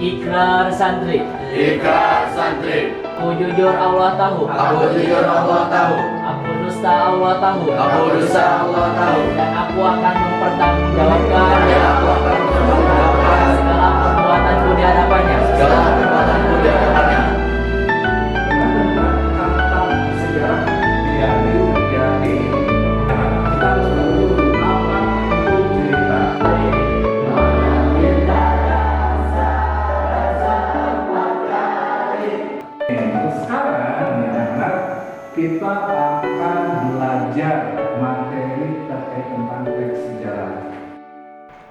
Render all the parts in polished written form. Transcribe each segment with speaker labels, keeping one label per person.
Speaker 1: Ikrar santri.
Speaker 2: Ikrar santri.
Speaker 1: Aku jujur Allah tahu.
Speaker 2: Aku jujur Allah tahu.
Speaker 1: Aku dusta Allah tahu.
Speaker 2: Aku dusta Allah tahu.
Speaker 1: Dan aku akan mempertanggungjawabkan
Speaker 2: Dan aku akan mempertanggungjawabkan
Speaker 1: segala perbuatanku di hadapannya.
Speaker 2: segala perbuatanku di hadapannya.
Speaker 3: Sejarah jadi kita selalu aman untuk cerita. Sekarang anak-anak kita akan belajar materi terkait tentang teks sejarah.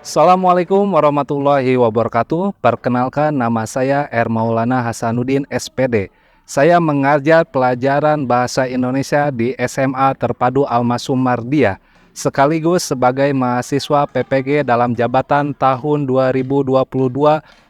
Speaker 4: Assalamualaikum warahmatullahi wabarakatuh. Perkenalkan, nama saya R. Maulana Hasanuddin SPD. Saya mengajar pelajaran Bahasa Indonesia di SMA Terpadu Al-Masum Mardiah, sekaligus sebagai mahasiswa PPG dalam jabatan tahun 2022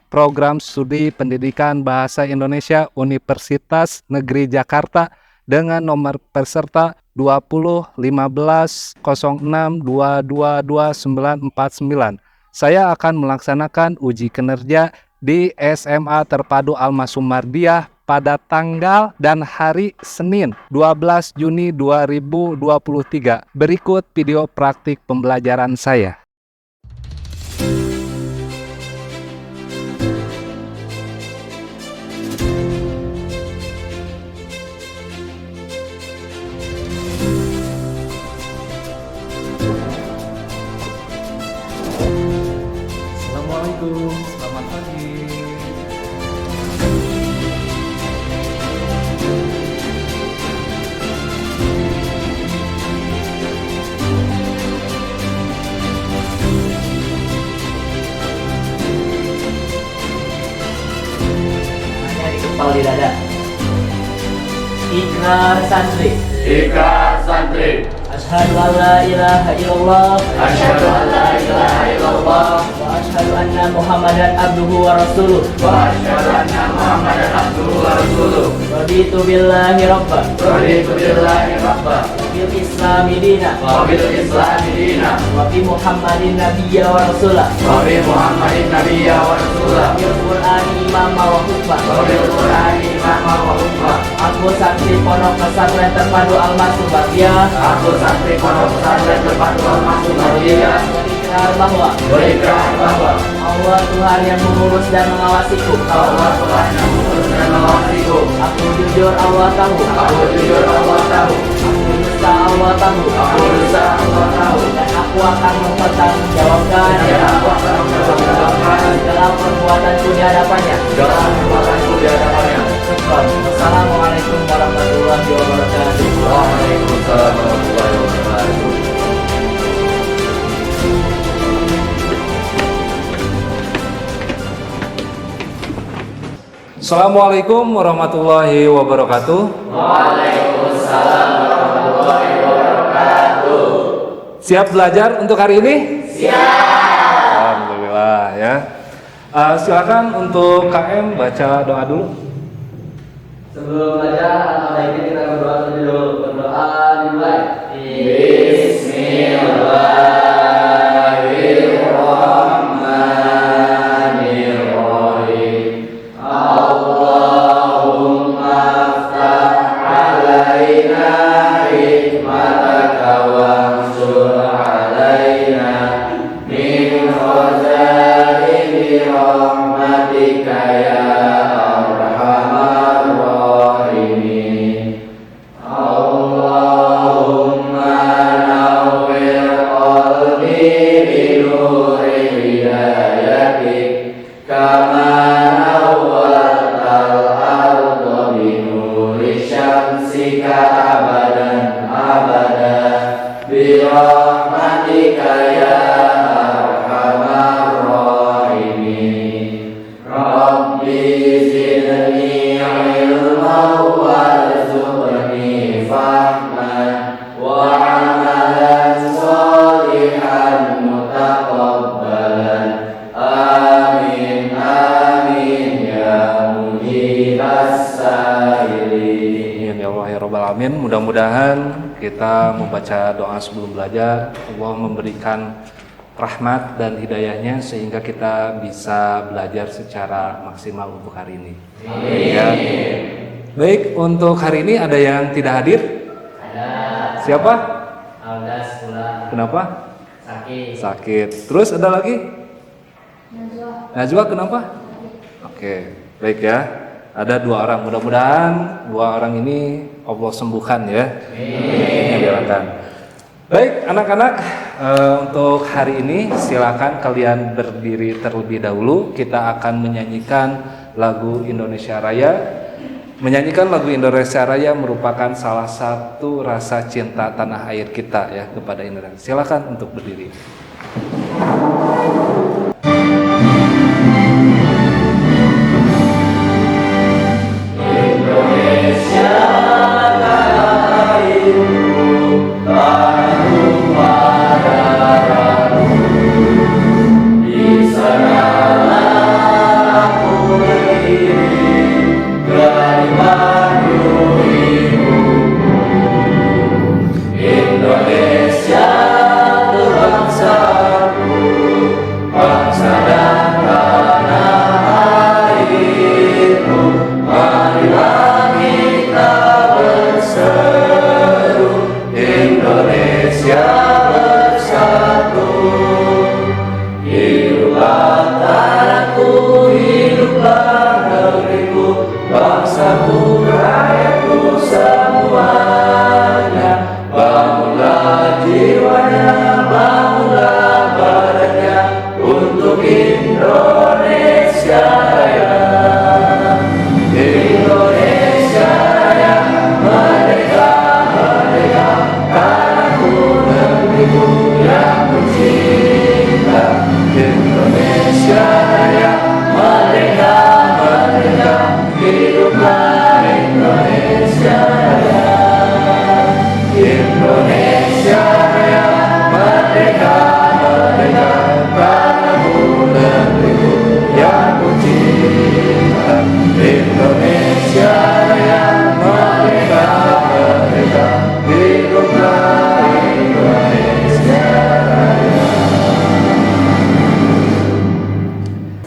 Speaker 4: Program Studi Pendidikan Bahasa Indonesia Universitas Negeri Jakarta dengan nomor peserta 201506222949. Saya akan melaksanakan uji kinerja di SMA Terpadu Al-Masum Mardiah pada tanggal dan hari Senin 12 Juni 2023. Berikut video praktik pembelajaran saya. Assalamualaikum, selamat pagi.
Speaker 1: Hanya dikepal di dada. Ikrar santri.
Speaker 2: Ikrar santri.
Speaker 1: Asyhadu an la ilaha illallah.
Speaker 2: Asyhadu an la ilaha illallah.
Speaker 1: Wa asyhadu anna Muhammadan abduhu wa rasuluh.
Speaker 2: Wa asyhadu anna Muhammadan abduhu wa rasuluh.
Speaker 1: Raditu billahi rabba.
Speaker 2: Raditu billahi rabba.
Speaker 1: Bil islami dina.
Speaker 2: Wa bil islami dina.
Speaker 1: Wa bi Muhammadin nabiyya wa rasulah.
Speaker 2: Wa bi Muhammadin nabiyya wa rasulah.
Speaker 1: Bil Qur'ani imama wa hukma.
Speaker 2: Wa bil Qur'ani imama wa hukma.
Speaker 1: Aku santri pondok pesantren terpadu Al-Masum Mardiah.
Speaker 2: Aku santri pondok pesantren terpadu Al-Masum Mardiah.
Speaker 1: Berikrar bahwa
Speaker 2: Berikrar bahwa
Speaker 1: Allah Tuhan yang mengurus dan mengawasiku.
Speaker 2: Allah Tuhan yang mengurus dan mengawasiku.
Speaker 1: Aku jujur Allah tahu.
Speaker 2: Aku jujur Allah tahu.
Speaker 1: Aku dusta Allah tahu.
Speaker 2: Aku dusta Allah tahu.
Speaker 1: Dan aku akan mempertanggungjawabkan
Speaker 2: Dan aku akan mempertanggungjawabkan
Speaker 1: segala perbuatanku di hadapannya.
Speaker 2: segala perbuatanku di hadapannya.
Speaker 1: Wassalamualaikum warahmatullahi wabarakatuh.
Speaker 2: Waalaikumsalam warahmatullahi wabarakatuh.
Speaker 4: Assalamualaikum warahmatullahi wabarakatuh.
Speaker 2: Waalaikumsalam warahmatullahi wabarakatuh.
Speaker 4: Siap belajar untuk hari ini? Siap. Alhamdulillah ya. Silakan untuk KM baca doa dulu.
Speaker 1: Sebelum belajar, alangkah baiknya kita berdoa terlebih dahulu. Berdoa dimulai.
Speaker 2: Bismillahirrahmanirrahim. Allahumma aftah alaina hikmataka wansur alaina min khazaini rahmatika ya arhamar rahimin. Allahumma nawwir qalbi binuri hidayatik kama nawwartal arda binuri syamsika abadan abada birahmatika ya arhamar rahimin. Rabbi zidni ilman warzuqni fahman wa amalan shalihan mutaqabbalan. Amin amin ya mujibas sa'ilin.
Speaker 4: Amin ya Allah ya Rabbal Alamin. Mudah-mudahan kita membaca doa sebelum belajar, Allah memberikan rahmat dan hidayahnya sehingga kita bisa belajar secara maksimal untuk hari ini. Ya. Baik, untuk hari ini ada yang tidak hadir?
Speaker 2: Ada.
Speaker 4: Siapa?
Speaker 2: Alda sekolah.
Speaker 4: Kenapa?
Speaker 2: Sakit.
Speaker 4: Sakit. Terus ada lagi? Najwa kenapa? Oke, baik ya. Ada 2 orang. Mudah-mudahan 2 orang ini Allah sembuhkan ya. Amin. Baik anak-anak, untuk hari ini silakan kalian berdiri terlebih dahulu. Kita akan menyanyikan lagu Indonesia Raya. Menyanyikan lagu Indonesia Raya merupakan salah satu rasa cinta tanah air kita ya kepada Indonesia. Silakan untuk berdiri.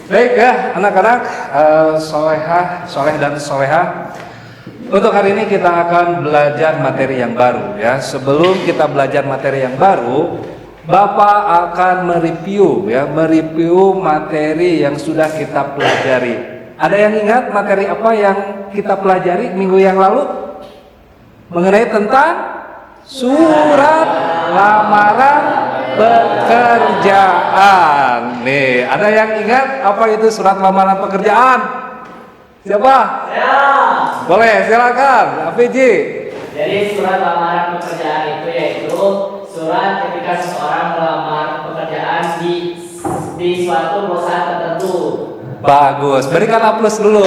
Speaker 4: Baik ya anak-anak, soleh dan soleha. Untuk hari ini kita akan belajar materi yang baru ya. Sebelum kita belajar materi yang baru, Bapak akan mereview materi yang sudah kita pelajari. Ada yang ingat materi apa yang kita pelajari minggu yang lalu? Mengenai tentang surat lamaran pekerjaan. Nih, ada yang ingat apa itu surat lamaran pekerjaan? Siapa?
Speaker 2: Ya.
Speaker 4: Boleh, silakan. APJ.
Speaker 2: Jadi surat lamaran pekerjaan itu yaitu surat ketika seseorang melamar pekerjaan di suatu perusahaan tertentu.
Speaker 4: Bagus. Berikan aplaus dulu.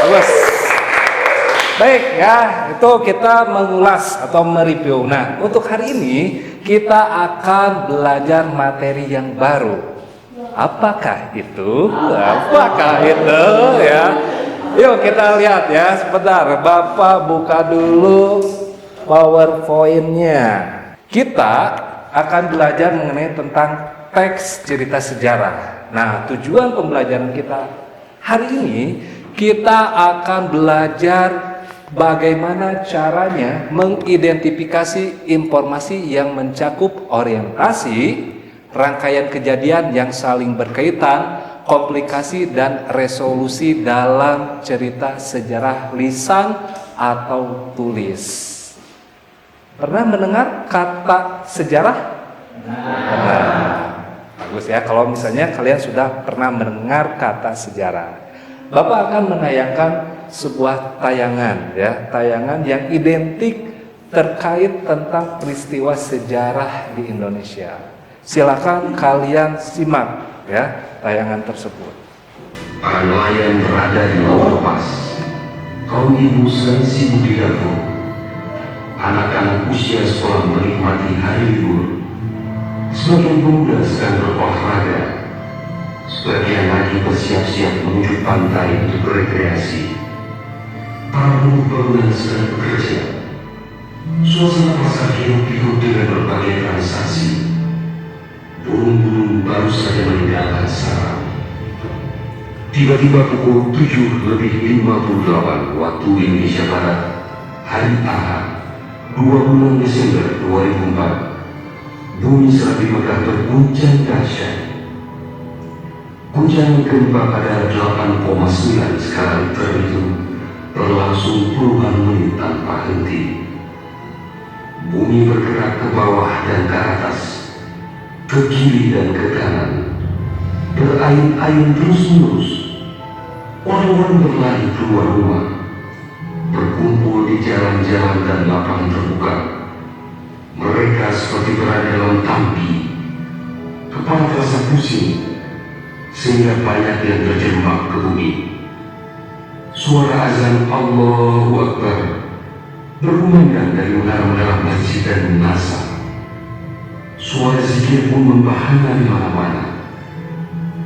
Speaker 4: Bagus. Baik ya, itu kita mengulas atau mereview. Nah, untuk hari ini kita akan belajar materi yang baru. Apakah itu? Apakah itu ya? Yuk kita lihat ya, sebentar. Bapak buka dulu PowerPoint-nya. Kita akan belajar mengenai tentang teks cerita sejarah. Nah, tujuan pembelajaran kita hari ini, kita akan belajar bagaimana caranya mengidentifikasi informasi yang mencakup orientasi, rangkaian kejadian yang saling berkaitan, komplikasi dan resolusi dalam cerita sejarah lisan atau tulis. Pernah mendengar kata sejarah? Nah, bagus ya kalau misalnya kalian sudah pernah mendengar kata sejarah. Bapak akan menayangkan sebuah tayangan ya, tayangan yang identik terkait tentang peristiwa sejarah di Indonesia. Silakan kalian simak ya tayangan tersebut.
Speaker 5: Para nelayan berada di laut lepas. Kaum ibu sensi budi dapur. Anak-anak usia sekolah menikmati hari libur. Sebagian pemuda sedang berolahraga. Sebagian lagi bersiap-siap menuju pantai untuk berrekreasi. Para buruh bangunan sedang bekerja. Suasana pasar hidup dengan berbagai transaksi. Tiba-tiba pukul 7:58 waktu Indonesia Barat, hari Ahad, 2 bulan Desember 2004, bumi Serabi Mekah berguncang dahsyat. Guncangan gempa pada 8,9 skala Richter itu berlangsung puluhan menit tanpa henti. Bumi bergerak ke bawah dan ke atas, ke kiri dan ke kanan, berayun-ayun terus-menerus. Orang-orang berlari keluar rumah, berkumpul di jalan-jalan dan lapangan terbuka. Mereka seperti berada dalam tampi, kepala terasa pusing, sehingga banyak yang terjebak ke bumi. Suara azan Allahu Akbar berkumandang dari menara-menara masjid dan NASA. Suara zikir pun membahana di mana-mana.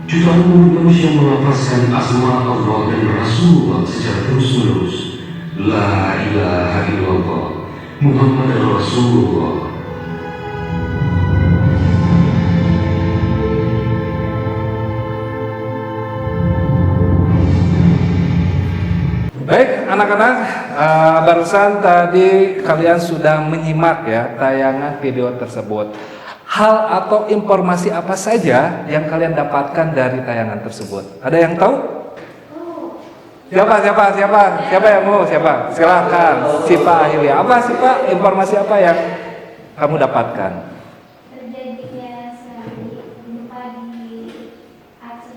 Speaker 5: Jutaan umat manusia melafazkan asma Allah dan Rasulullah secara terus-menerus. La ilaha illallah Muhammad Rasulullah.
Speaker 4: Baik anak-anak, barusan tadi kalian sudah menyimak ya tayangan video tersebut. Hal atau informasi apa saja yang kalian dapatkan dari tayangan tersebut? Ada yang tahu? Siapa yang mau? Siapa? Silakan. Sipa Ahilia. Apa sih Pak? Informasi apa yang kamu dapatkan?
Speaker 6: Terjadinya gempa di Aceh.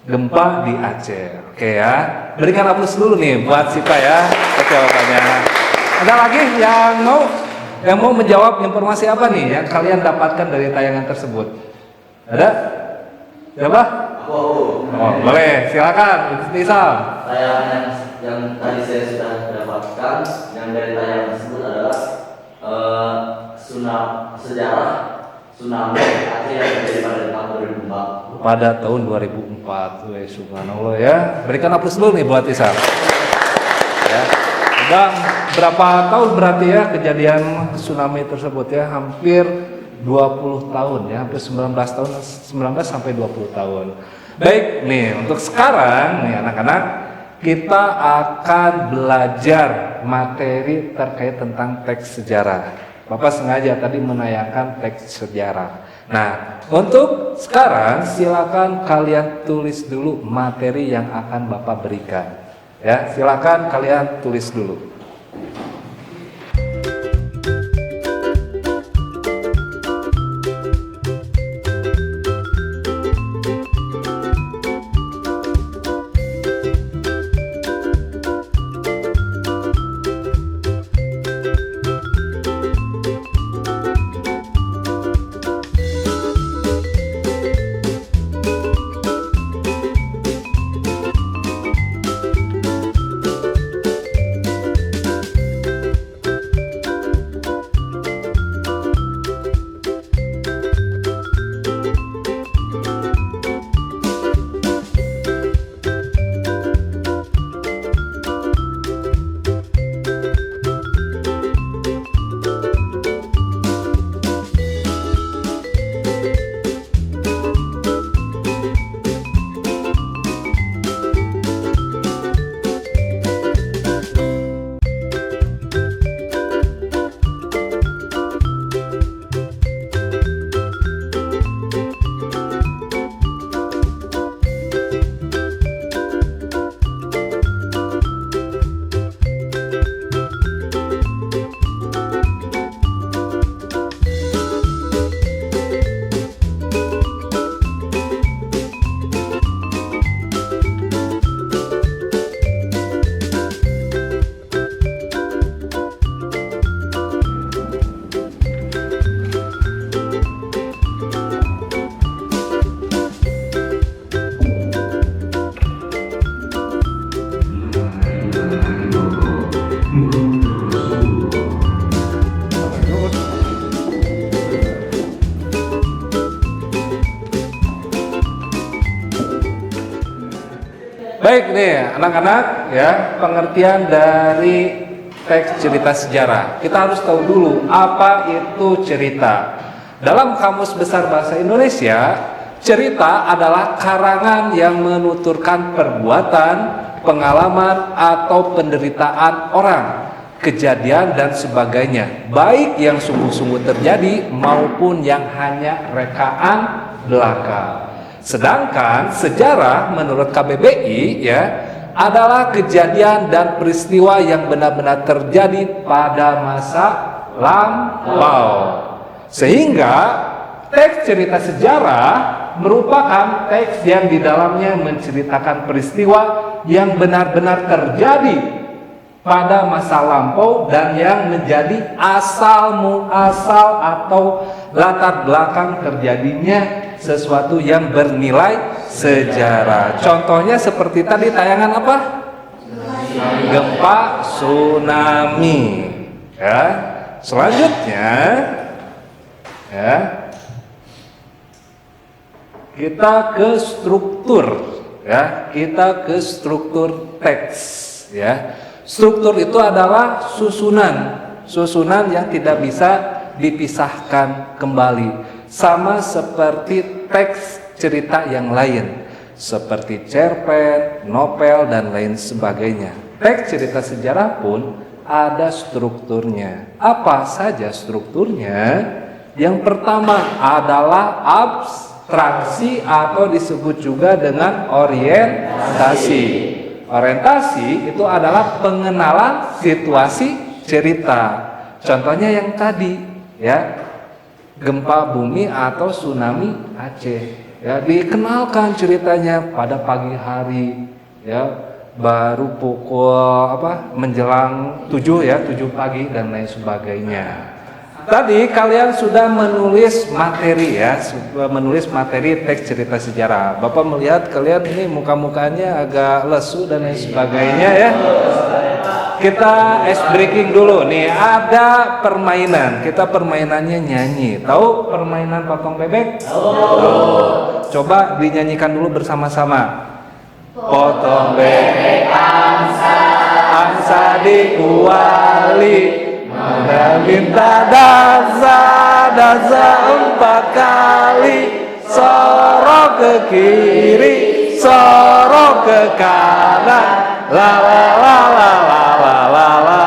Speaker 4: Gempa di Aceh. Oke ya. Berikan aplaus dulu nih buat Sipa ya. Jawabannya. Ada lagi yang mau menjawab informasi apa nih yang kalian dapatkan dari tayangan tersebut? Ada? Siapa?
Speaker 1: Aku.
Speaker 4: Oh, boleh, silakan. Isal.
Speaker 1: Tayangan yang tadi saya sudah dapatkan yang dari tayangan tersebut adalah sejarah tsunami Aceh yang terjadi pada tahun 2004.
Speaker 4: Pada tahun 2004. Wih, subhanallah ya. Berikan aplaus dulu nih buat Isal. Ya. Udah berapa tahun berarti ya kejadian tsunami tersebut ya? Hampir 20 tahun ya, hampir 19 sampai 20 tahun. Baik, nih untuk sekarang nih anak-anak, kita akan belajar materi terkait tentang teks sejarah. Bapak sengaja tadi menayangkan teks sejarah. Nah, untuk sekarang silakan kalian tulis dulu materi yang akan Bapak berikan. Ya, silakan kalian tulis dulu. Baik nih anak-anak ya, pengertian dari teks cerita sejarah. Kita harus tahu dulu apa itu cerita. Dalam Kamus Besar Bahasa Indonesia, cerita adalah karangan yang menuturkan perbuatan, pengalaman, atau penderitaan orang, kejadian, dan sebagainya, baik yang sungguh-sungguh terjadi maupun yang hanya rekaan belaka. Sedangkan sejarah menurut KBBI ya adalah kejadian dan peristiwa yang benar-benar terjadi pada masa lampau. Sehingga teks cerita sejarah merupakan teks yang di dalamnya menceritakan peristiwa yang benar-benar terjadi pada masa lampau dan yang menjadi asal muasal atau latar belakang terjadinya sesuatu yang bernilai sejarah. Contohnya seperti tadi tayangan apa? Gempa, tsunami. Ya. Selanjutnya ya. Kita ke struktur ya. Kita ke struktur teks ya. Struktur itu adalah susunan yang tidak bisa dipisahkan kembali. Sama seperti teks cerita yang lain, seperti cerpen, novel, dan lain sebagainya. Teks cerita sejarah pun ada strukturnya. Apa saja strukturnya? Yang pertama adalah abstraksi atau disebut juga dengan orientasi. Orientasi itu adalah pengenalan situasi cerita. Contohnya yang tadi ya, gempa bumi atau tsunami Aceh ya, dikenalkan ceritanya pada pagi hari ya, baru pukul menjelang 7 ya, 7 pagi dan lain sebagainya. Tadi kalian sudah menulis materi ya, menulis materi teks cerita sejarah. Bapak melihat kalian ini muka-mukanya agak lesu dan lain sebagainya ya. Kita ice breaking dulu nih, ada permainan. Kita permainannya nyanyi. Tahu permainan potong bebek? Tahu. Coba dinyanyikan dulu bersama-sama. Potong bebek angsa dikuali, minta dansa 4 kali, sorok ke kiri, sorok ke kanan, la la la la la la la la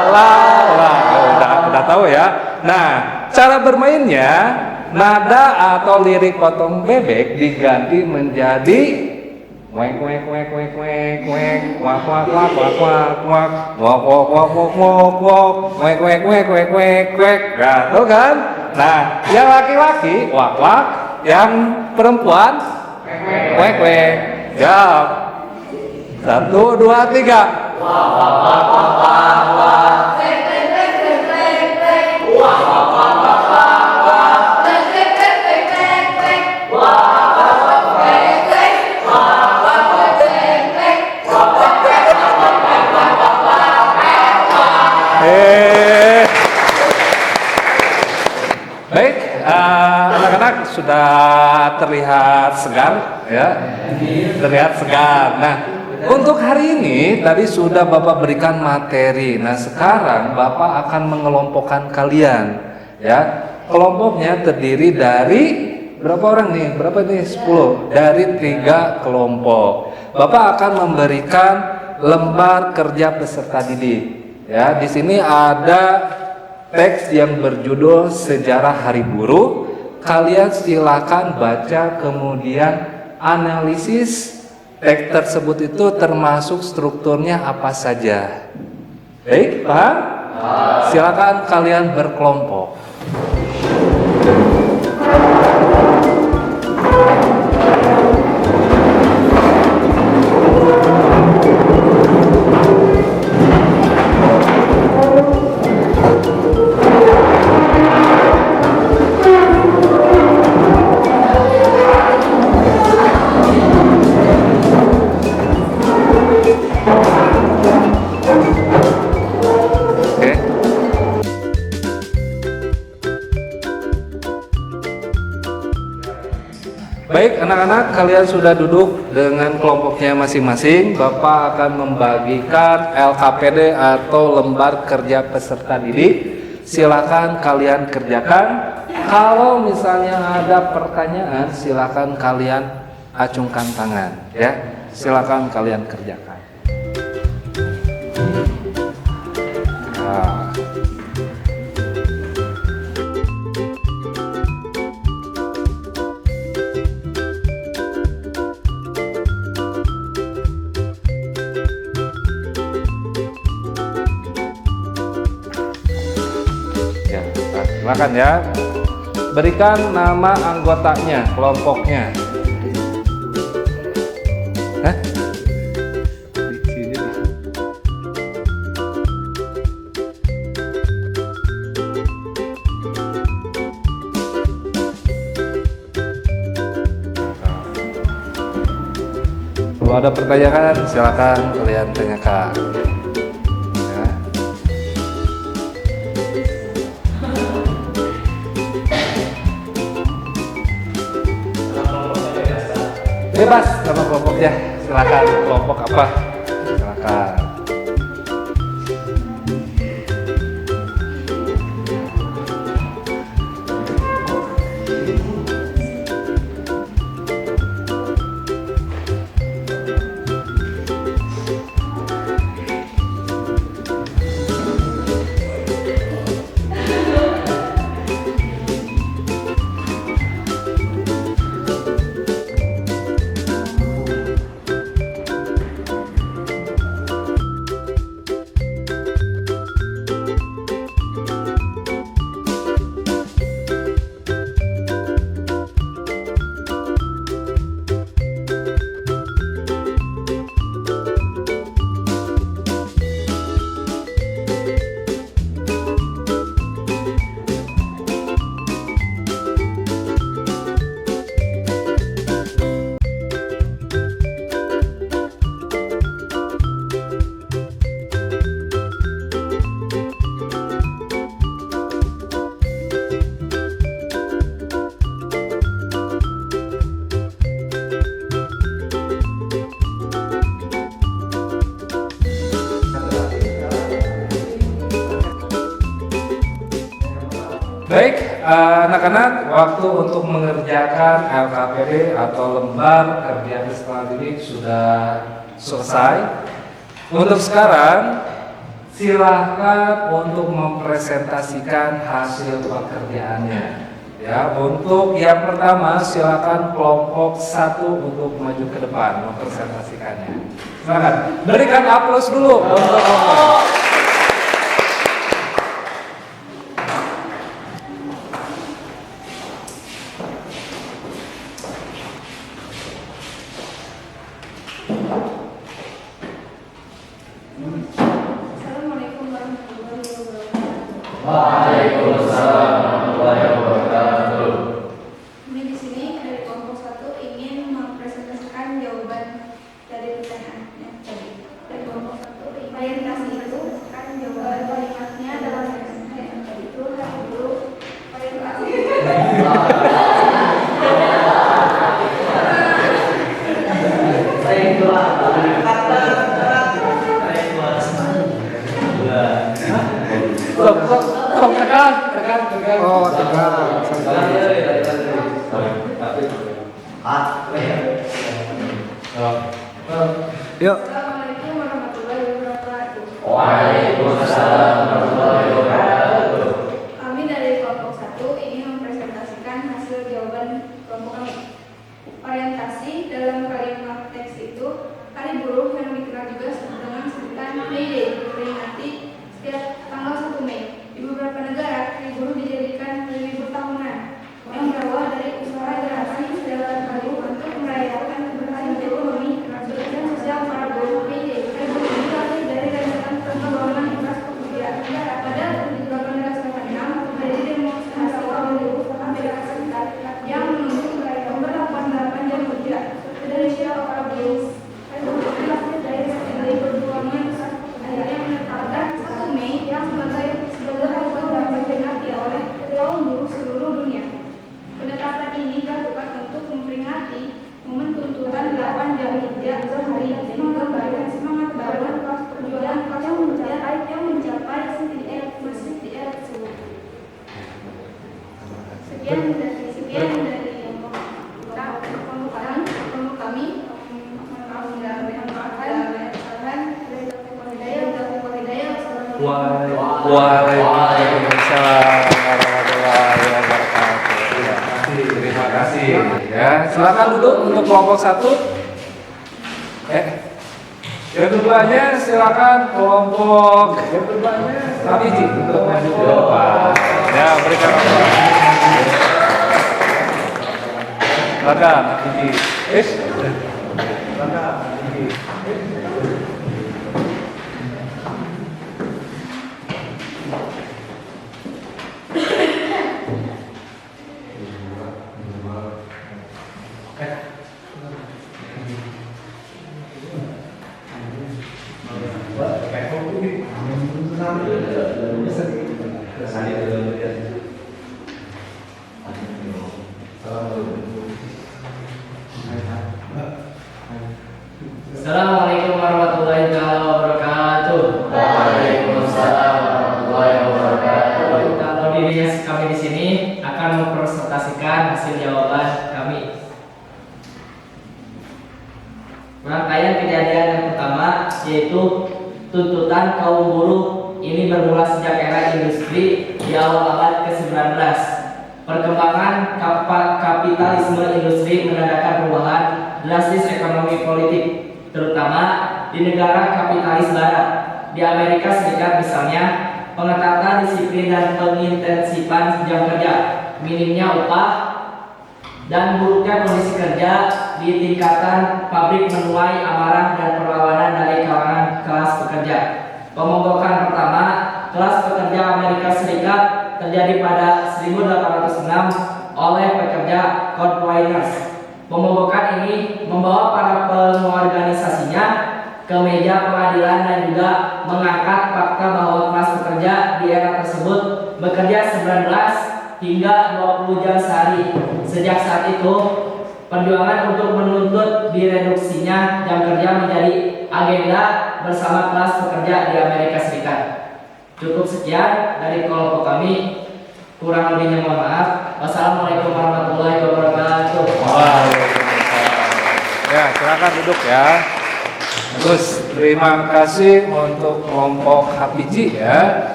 Speaker 4: la la la. Udah tahu ya. Nah, cara bermainnya, nada atau lirik potong bebek diganti menjadi wek wek wek wek wek wek wak wak wak wak wak wak wak wak wak wak wak wak wek wek wek wek wek wek. Tahu kan? Nah, yang laki-laki wak wak, yang perempuan wek wek. Jawab. 1, 2, 3. Baik, anak-anak sudah terlihat segar ya, terlihat segar. Nah, untuk hari ini tadi sudah Bapak berikan materi. Nah, sekarang Bapak akan mengelompokkan kalian ya. Kelompoknya terdiri dari berapa orang nih? Berapa nih? 10. Dari 3 kelompok. Bapak akan memberikan lembar kerja peserta didik. Ya, di sini ada teks yang berjudul Sejarah Hari Buruh. Kalian silakan baca kemudian analisis teks tersebut itu termasuk strukturnya apa saja. Baik, paham? Silakan kalian berkelompok. Baik, anak-anak, kalian sudah duduk dengan kelompoknya masing-masing. Bapak akan membagikan LKPD atau lembar kerja peserta didik. Silakan kalian kerjakan. Kalau misalnya ada pertanyaan, silakan kalian acungkan tangan, ya. Silakan kalian kerjakan. Nah. Ya, nah, silakan ya. Berikan nama anggotanya, kelompoknya. Hah? Di sini. Kalau ada pertanyaan, silakan kalian tanyakan. Ya. Bebas nama kelompoknya, silakan kelompok apa, silakan. Baik, anak-anak, waktu untuk mengerjakan LKPD atau lembar kerja peserta didik sudah selesai. Untuk sekarang, silahkan untuk mempresentasikan hasil pekerjaannya. Ya, untuk yang pertama, silakan kelompok 1 untuk maju ke depan mempresentasikannya. Silakan, berikan aplaus dulu untuk kelompok.
Speaker 6: Assalamualaikum warahmatullahi wabarakatuh.
Speaker 1: Waalaikumsalam warahmatullahi wabarakatuh.
Speaker 6: Kami di sini dari kelompok 1 ingin mempresentasikan jawaban dari pertanyaannya tadi. Dari kelompok 1 orientasi itu kan jawaban kalimatnya dalam pertanyaan tadi itu hari dulu orientasi.
Speaker 4: Tekan. Oh, tekan. Yuk.
Speaker 6: Assalamualaikum warahmatullahi wabarakatuh.
Speaker 1: Waalaikumsalam warahmatullahi wabarakatuh.
Speaker 6: Kami dari kelompok 1 ingin mempresentasikan hasil jawaban kelompok kami. Orientasi dalam kalimat teks itu hari buruh yang dikenal juga dengan sebutan May Day, memperingati setiap tanggal 1 Mei. Di beberapa negara, hari buruh dijadikan libur tahunan yang berawal dari usaha gerakan dalam hal untuk merayakan keberhasilan ekonomi dan sosial para buruh. May Day, hari buruh ini lahir dari rentetan perkembangan infrastruktur negara. Pada 1886, terjadi demonstrasi kaum buruh Amerika Serikat yang menuntut pemberlakuan 8 jam kerja. Indonesia para buruh hari buruh ini lahir dari perjuangan akhirnya menetapkan 1 Mei yang sebagai hari buruh yang diperingati oleh kaum buruh Sekian dari kelompok kami. Maaf tidak menyampaikan kesalahan.
Speaker 4: Waalaikumsalam warahmatullahi wabarakatuh. Terima kasih. Ya, silakan duduk untuk kelompok 1. Yang keduanya silakan kelompok Habiji untuk maju ke depan. Ya, berikan aplaus. Silakan Habiji. Silakan Habiji.
Speaker 2: Assalamualaikum warahmatullahi wabarakatuh.
Speaker 1: Waalaikumsalam warahmatullahi wabarakatuh.
Speaker 2: Kalau dirinya kami di sini akan mempresentasikan hasil jawaban kami. Rangkaian kejadian yang pertama yaitu tuntutan kaum buruh ini bermula sejak era industri di awal abad ke-19. Perkembangan kapitalisme industri menandakan perubahan drastis ekonomi politik, terutama di negara kapitalis barat. Di Amerika Serikat misalnya, pengetatan disiplin dan pengintensifan jam kerja, minimnya upah, dan buruknya kondisi kerja di tingkatan pabrik menuai amarah dan perlawanan dari kalangan kelas pekerja. Pemonggokan pertama kelas pekerja Amerika Serikat terjadi pada 1806 oleh pekerja cordwainers. Pemonggokan ini membawa para pengorganisasinya ke meja pengadilan dan juga mengangkat fakta bahwa kelas pekerja di era tersebut bekerja 19 hingga 20 jam sehari. Sejak saat itu, perjuangan untuk menuntut direduksinya jam kerja menjadi agenda bersama kelas pekerja di Amerika Serikat. Cukup sekian dari kelompok kami. Kurang lebihnya mohon maaf. Wassalamualaikum warahmatullahi wabarakatuh.
Speaker 4: Ya, silakan duduk ya. Terus terima kasih untuk kelompok Habiji ya.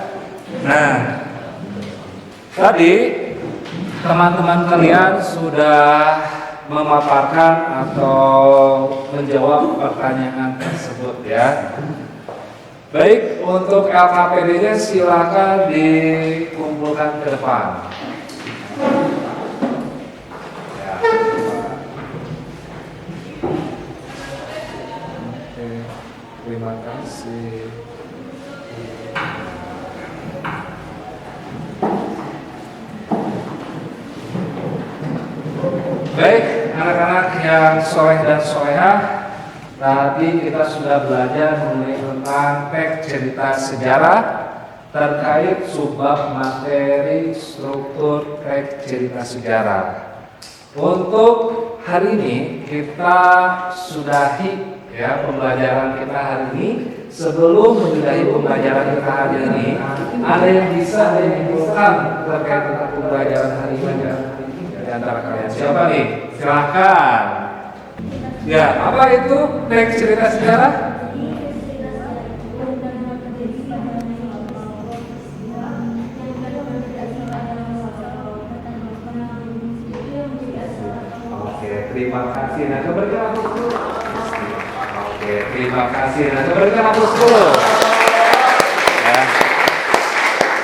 Speaker 4: Nah, tadi teman-teman kalian sudah memaparkan atau menjawab pertanyaan tersebut ya. Baik, untuk LKPD-nya silakan dikumpulkan ke depan. Ya. Oke, terima kasih. Baik, anak-anak yang soleh dan solehah, tadi kita sudah belajar mengenai tentang teks cerita sejarah terkait subbab materi struktur teks cerita sejarah. Untuk hari ini kita sudahi ya pembelajaran kita hari ini. Sebelum menyudahi pembelajaran kita hari ini, ada yang bisa menyimpulkan terkait dengan pembelajaran hari ini di antara kalian? Siapa nih? Silahkan. Ya, apa itu teks cerita sejarah? Oke, terima kasih. Nah, berikan aplaus dulu. Oke, terima kasih. Nah, berikan aplaus dulu. Ya.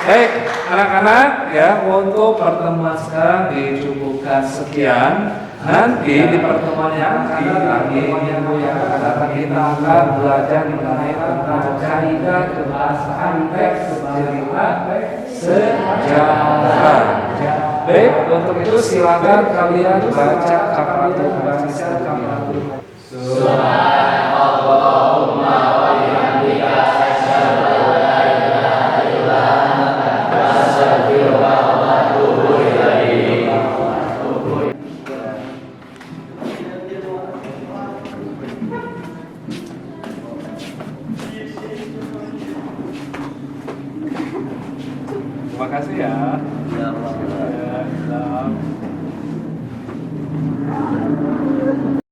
Speaker 4: Baik, anak-anak ya, untuk pertemuan sekarang dicukupkan sekian. Nanti di pertemuan yang akan datang, di minggu yang akan datang kita akan belajar mengenai tentang kaidah kebahasaan teks cerita sejarah. Baik, untuk itu silakan kalian baca kafaratul majlis.